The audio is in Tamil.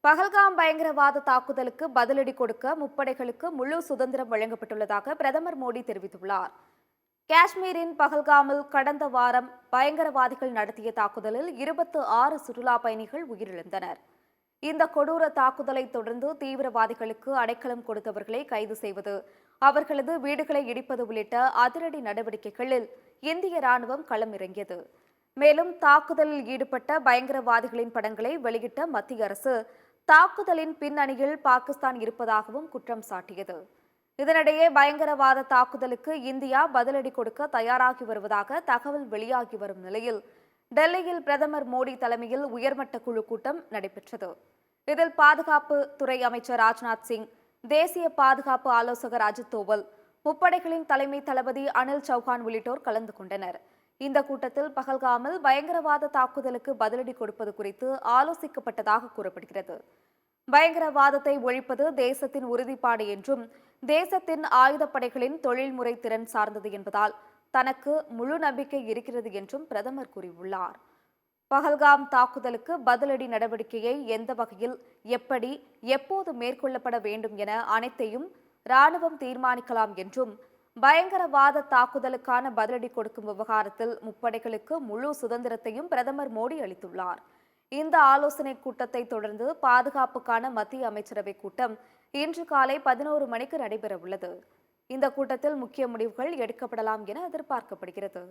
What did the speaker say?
பஹல்காம் பயங்கரவாத தாக்குதலுக்கு பதிலடி கொடுக்க முப்படைகளுக்கு முழு சுதந்திரம் வழங்கப்பட்டுள்ளதாக பிரதமர் மோடி தெரிவித்துள்ளார். காஷ்மீரின் பஹல்காமில் கடந்த வாரம் பயங்கரவாதிகள் நடத்திய தாக்குதலில் 26 சுற்றுலா பயணிகள் உயிரிழந்தனர். இந்த கொடூர தாக்குதலை தொடர்ந்து தீவிரவாதிகளுக்கு அடைக்கலம் கொடுத்தவர்களை கைது செய்வது, அவர்களது வீடுகளை இடிப்பது உள்ளிட்ட அதிரடி நடவடிக்கைகளில் இந்திய ராணுவம் களமிறங்கியது. மேலும் தாக்குதலில் ஈடுபட்ட பயங்கரவாதிகளின் படங்களை வெளியிட்ட மத்திய அரசு தாக்குதலின் பின்னணியில் பாகிஸ்தான் இருப்பதாகவும் குற்றம் சாட்டியது. இதனிடையே பயங்கரவாத தாக்குதலுக்கு இந்தியா பதிலடி கொடுக்க தயாராகி வருவதாக தகவல் வெளியாகி வரும் நிலையில் டெல்லியில் பிரதமர் மோடி தலைமையில் உயர்மட்ட குழு கூட்டம் நடைபெற்றது. இதில் பாதுகாப்பு துறை அமைச்சர் ராஜ்நாத் சிங், தேசிய பாதுகாப்பு ஆலோசகர் அஜித் தோவல், முப்படைகளின் தலைமை தளபதி அனில் சௌஹான் உள்ளிட்டோர் கலந்து கொண்டனர். இந்த கூட்டத்தில் பஹல்காமில் பயங்கரவாத தாக்குதலுக்கு பதிலடி கொடுப்பது குறித்து ஆலோசிக்கப்பட்டதாக கூறப்படுகிறது. பயங்கரவாதத்தை ஒழிப்பது தேசத்தின் உறுதிப்பாடு என்றும், தேசத்தின் ஆயுதப்படைகளின் தொழில்முறை திறன் சார்ந்தது என்பதால் தனக்கு முழு நம்பிக்கை இருக்கிறது என்றும் பிரதமர் கூறியுள்ளார். பஹல்காம் தாக்குதலுக்கு பதிலடி நடவடிக்கையை எந்த வகையில், எப்படி, எப்போது மேற்கொள்ளப்பட வேண்டும் என அனைத்தையும் ராணுவம் தீர்மானிக்கலாம் என்றும், பயங்கரவாத தாக்குதலுக்கான பதிலடி கொடுக்கும் விவகாரத்தில் முப்படைகளுக்கு முழு சுதந்திரத்தையும் பிரதமர் மோடி அளித்துள்ளார். இந்த ஆலோசனைக் கூட்டத்தை தொடர்ந்து பாதுகாப்புக்கான மத்திய அமைச்சரவைக் கூட்டம் இன்று காலை 11 மணிக்கு நடைபெறவுள்ளது. இந்த கூட்டத்தில் முக்கிய முடிவுகள் எடுக்கப்படலாம் என எதிர்பார்க்கப்படுகிறது.